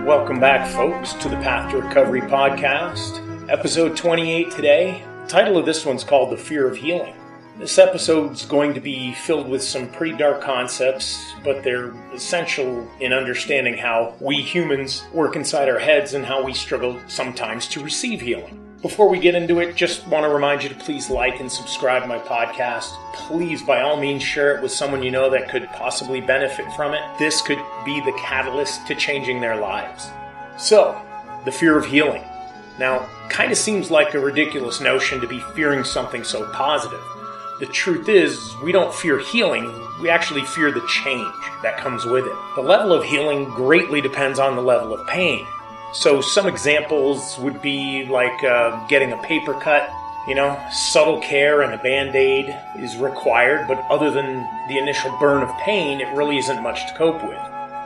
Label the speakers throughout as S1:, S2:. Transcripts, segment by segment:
S1: Welcome back, folks, to the Path to Recovery podcast, episode 28 today. The title of this one's called The Fear of Healing. This episode's going to be filled with some pretty dark concepts, but they're essential in understanding how we humans work inside our heads and how we struggle sometimes to receive healing. Before we get into it, just want to remind you to please like and subscribe to my podcast. Please, by all means, share it with someone you know that could possibly benefit from it. This could be the catalyst to changing their lives. So, the fear of healing. Now, kind of seems like a ridiculous notion to be fearing something so positive. The truth is, we don't fear healing, we actually fear the change that comes with it. The level of healing greatly depends on the level of pain. So some examples would be like getting a paper cut. Subtle care and a Band-Aid is required, but other than the initial burn of pain, it really isn't much to cope with.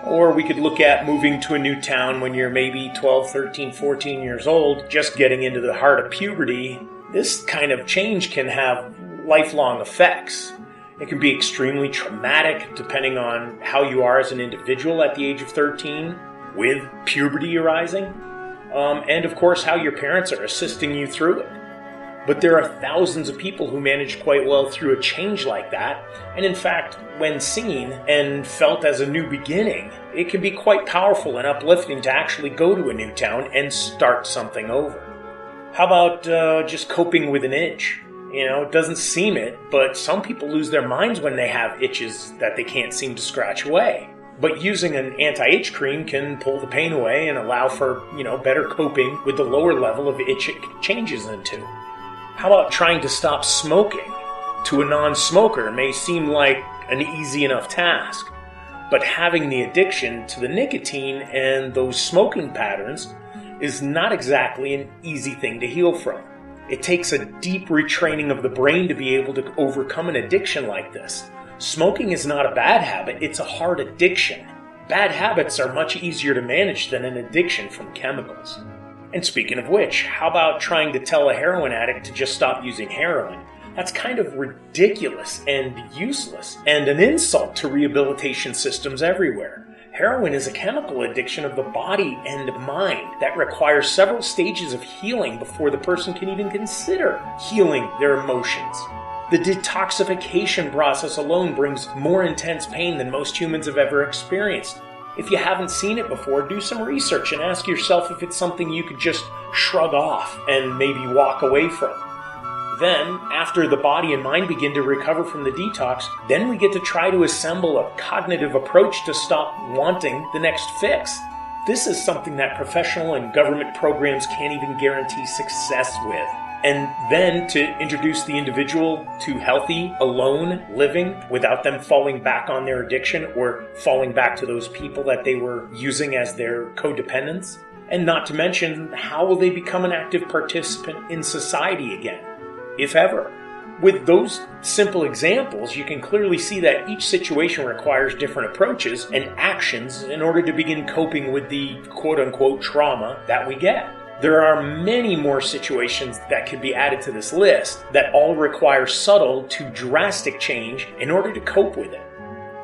S1: Or we could look at moving to a new town when you're maybe 12, 13, 14 years old, just getting into the heart of puberty. This kind of change can have lifelong effects. It can be extremely traumatic depending on how you are as an individual at the age of 13, with puberty arising, and of course how your parents are assisting you through it. But there are thousands of people who manage quite well through a change like that, and in fact, when seen and felt as a new beginning, it can be quite powerful and uplifting to actually go to a new town and start something over. How about just coping with an itch? It doesn't seem it, but some people lose their minds when they have itches that they can't seem to scratch away. But using an anti-itch cream can pull the pain away and allow for, better coping with the lower level of itch it changes into. How about trying to stop smoking? To a non-smoker, it may seem like an easy enough task, but having the addiction to the nicotine and those smoking patterns is not exactly an easy thing to heal from. It takes a deep retraining of the brain to be able to overcome an addiction like this. Smoking is not a bad habit, it's a hard addiction. Bad habits are much easier to manage than an addiction from chemicals. And speaking of which, how about trying to tell a heroin addict to just stop using heroin? That's kind of ridiculous and useless, and an insult to rehabilitation systems everywhere. Heroin is a chemical addiction of the body and mind that requires several stages of healing before the person can even consider healing their emotions. The detoxification process alone brings more intense pain than most humans have ever experienced. If you haven't seen it before, do some research and ask yourself if it's something you could just shrug off and maybe walk away from. Then, after the body and mind begin to recover from the detox, then we get to try to assemble a cognitive approach to stop wanting the next fix. This is something that professional and government programs can't even guarantee success with. And then to introduce the individual to healthy, alone living without them falling back on their addiction or falling back to those people that they were using as their codependents. And not to mention, how will they become an active participant in society again, if ever? With those simple examples, you can clearly see that each situation requires different approaches and actions in order to begin coping with the quote-unquote trauma that we get. There are many more situations that could be added to this list that all require subtle to drastic change in order to cope with it.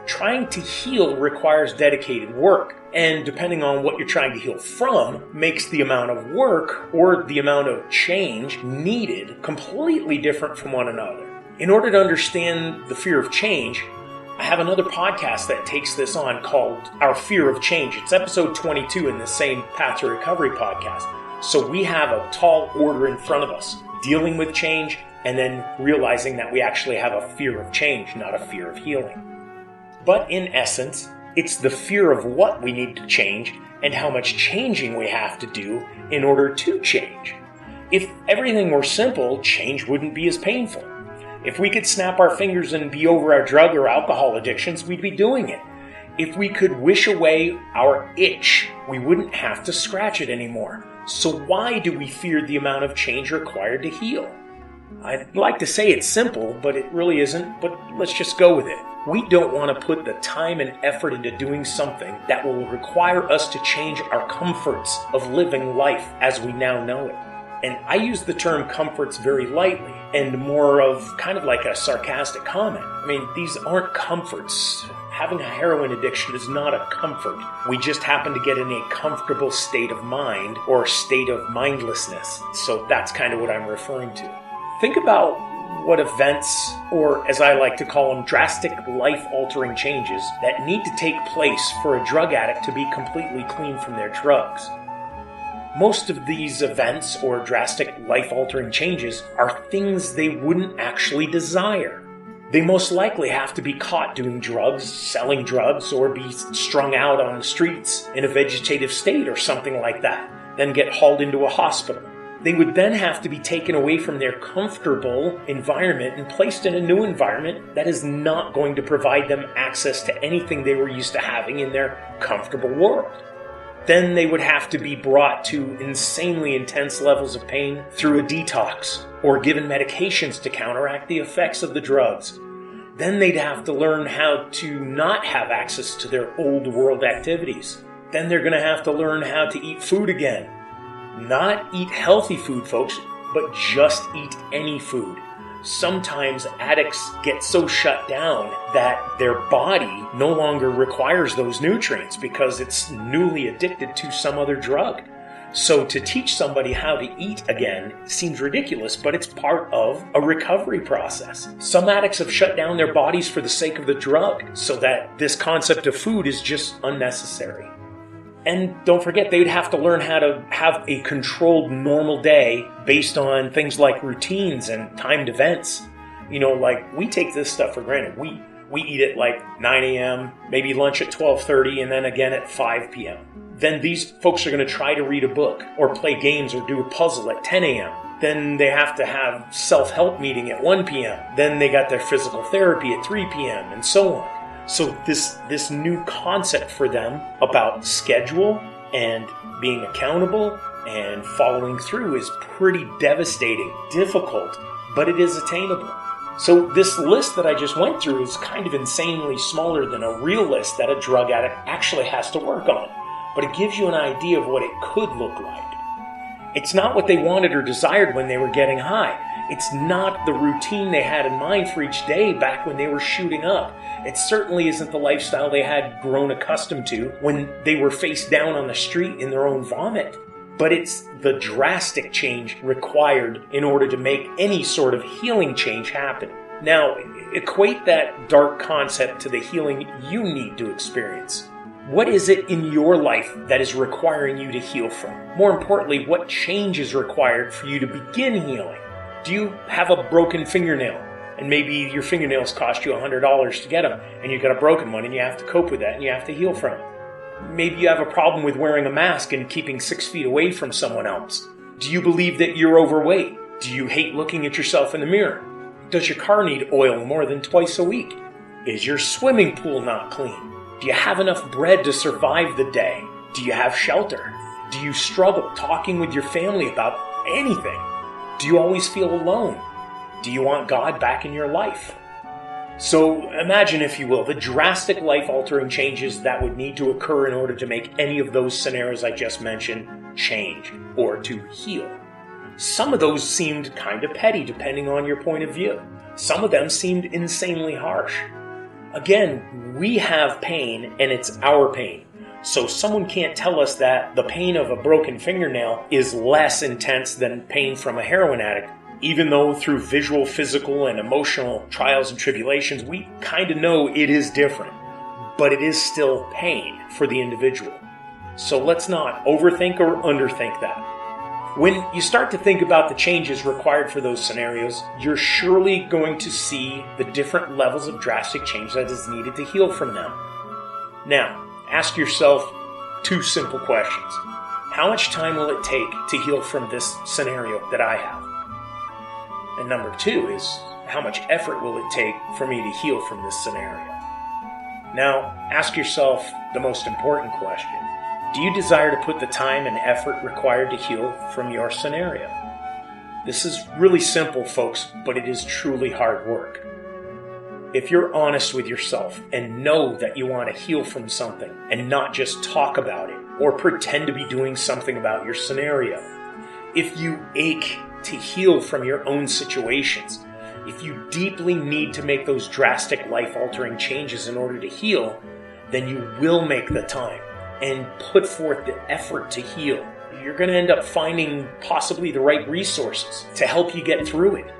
S1: Trying to heal requires dedicated work, and depending on what you're trying to heal from, makes the amount of work or the amount of change needed completely different from one another. In order to understand the fear of change, I have another podcast that takes this on called Our Fear of Change. It's episode 22 in the same Path to Recovery podcast. So we have a tall order in front of us, dealing with change and then realizing that we actually have a fear of change, not a fear of healing. But in essence, it's the fear of what we need to change and how much changing we have to do in order to change. If everything were simple, change wouldn't be as painful. If we could snap our fingers and be over our drug or alcohol addictions, we'd be doing it. If we could wish away our itch, we wouldn't have to scratch it anymore. So why do we fear the amount of change required to heal? I'd like to say it's simple, but it really isn't, but let's just go with it. We don't want to put the time and effort into doing something that will require us to change our comforts of living life as we now know it. And I use the term comforts very lightly and more of kind of like a sarcastic comment. I mean, these aren't comforts. having a heroin addiction is not a comfort. We just happen to get in a comfortable state of mind or state of mindlessness. So that's kind of what I'm referring to. Think about what events, or as I like to call them, drastic life-altering changes that need to take place for a drug addict to be completely clean from their drugs. Most of these events or drastic life-altering changes are things they wouldn't actually desire. They most likely have to be caught doing drugs, selling drugs, or be strung out on the streets in a vegetative state or something like that, then get hauled into a hospital. They would then have to be taken away from their comfortable environment and placed in a new environment that is not going to provide them access to anything they were used to having in their comfortable world. Then they would have to be brought to insanely intense levels of pain through a detox or given medications to counteract the effects of the drugs. Then they'd have to learn how to not have access to their old world activities. Then they're going to have to learn how to eat food again. Not eat healthy food, folks, but just eat any food. Sometimes addicts get so shut down that their body no longer requires those nutrients because it's newly addicted to some other drug. So to teach somebody how to eat again seems ridiculous, but it's part of a recovery process. Some addicts have shut down their bodies for the sake of the drug, so that this concept of food is just unnecessary. And don't forget, they'd have to learn how to have a controlled, normal day based on things like routines and timed events. Like we take this stuff for granted. We eat at like 9 a.m., maybe lunch at 12:30, and then again at 5 p.m. Then these folks are going to try to read a book or play games or do a puzzle at 10 a.m. Then they have to have self-help meeting at 1 p.m. Then they got their physical therapy at 3 p.m. and so on. So this new concept for them about schedule and being accountable and following through is pretty devastating, difficult, but it is attainable. So this list that I just went through is kind of insanely smaller than a real list that a drug addict actually has to work on. But it gives you an idea of what it could look like. It's not what they wanted or desired when they were getting high. It's not the routine they had in mind for each day back when they were shooting up. It certainly isn't the lifestyle they had grown accustomed to when they were face down on the street in their own vomit. But it's the drastic change required in order to make any sort of healing change happen. Now, equate that dark concept to the healing you need to experience. What is it in your life that is requiring you to heal from? More importantly, what change is required for you to begin healing? Do you have a broken fingernail? And maybe your fingernails cost you $100 to get them, and you've got a broken one, and you have to cope with that, and you have to heal from it. Maybe you have a problem with wearing a mask and keeping 6 feet away from someone else. Do you believe that you're overweight? Do you hate looking at yourself in the mirror? Does your car need oil more than twice a week? Is your swimming pool not clean? Do you have enough bread to survive the day? Do you have shelter? Do you struggle talking with your family about anything? Do you always feel alone? Do you want God back in your life? So imagine, if you will, the drastic life-altering changes that would need to occur in order to make any of those scenarios I just mentioned change or to heal. Some of those seemed kind of petty depending on your point of view. Some of them seemed insanely harsh. Again, we have pain and it's our pain. So someone can't tell us that the pain of a broken fingernail is less intense than pain from a heroin addict, even though through visual, physical, and emotional trials and tribulations, we kind of know it is different, but it is still pain for the individual. So let's not overthink or underthink that. When you start to think about the changes required for those scenarios, you're surely going to see the different levels of drastic change that is needed to heal from them. Now, ask yourself 2 simple questions. How much time will it take to heal from this scenario that I have? And number 2 is, how much effort will it take for me to heal from this scenario? Now, ask yourself the most important question. Do you desire to put the time and effort required to heal from your scenario? This is really simple, folks, but it is truly hard work. If you're honest with yourself and know that you want to heal from something and not just talk about it or pretend to be doing something about your scenario, if you ache to heal from your own situations, If you deeply need to make those drastic life-altering changes in order to heal, then you will make the time and put forth the effort to heal. You're going to end up finding possibly the right resources to help you get through it.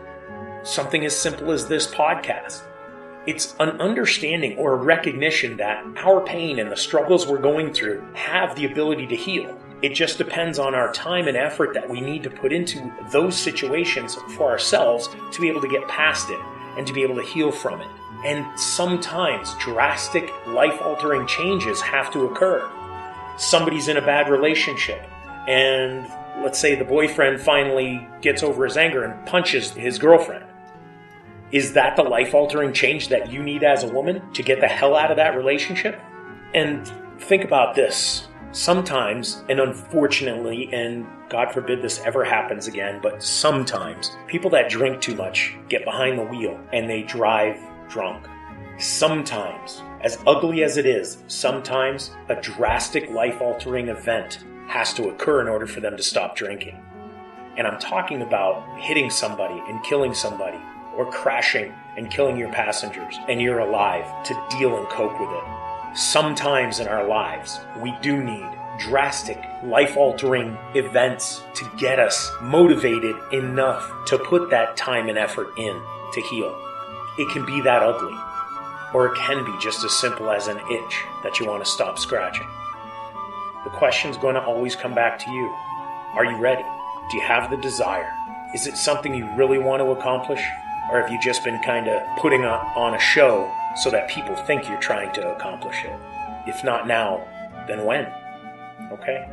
S1: Something as simple as this podcast. It's an understanding or a recognition that our pain and the struggles we're going through have the ability to heal. It just depends on our time and effort that we need to put into those situations for ourselves to be able to get past it and to be able to heal from it. And sometimes drastic, life-altering changes have to occur. Somebody's in a bad relationship, and let's say the boyfriend finally gets over his anger and punches his girlfriend. Is that the life-altering change that you need as a woman to get the hell out of that relationship? And think about this. Sometimes, and unfortunately, and God forbid this ever happens again, but sometimes people that drink too much get behind the wheel and they drive drunk. Sometimes, as ugly as it is, sometimes a drastic life-altering event has to occur in order for them to stop drinking. And I'm talking about hitting somebody and killing somebody, or crashing and killing your passengers, and you're alive to deal and cope with it. Sometimes in our lives, we do need drastic, life-altering events to get us motivated enough to put that time and effort in to heal. It can be that ugly, or it can be just as simple as an itch that you want to stop scratching. The question's going to always come back to you. Are you ready? Do you have the desire? Is it something you really want to accomplish? Or have you just been kind of putting on a show so that people think you're trying to accomplish it? If not now, then when? Okay?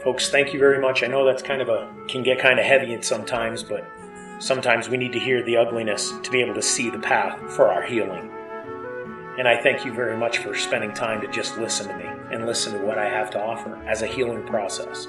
S1: Folks, thank you very much. I know that's can get kind of heavy sometimes, but sometimes we need to hear the ugliness to be able to see the path for our healing. And I thank you very much for spending time to just listen to me and listen to what I have to offer as a healing process.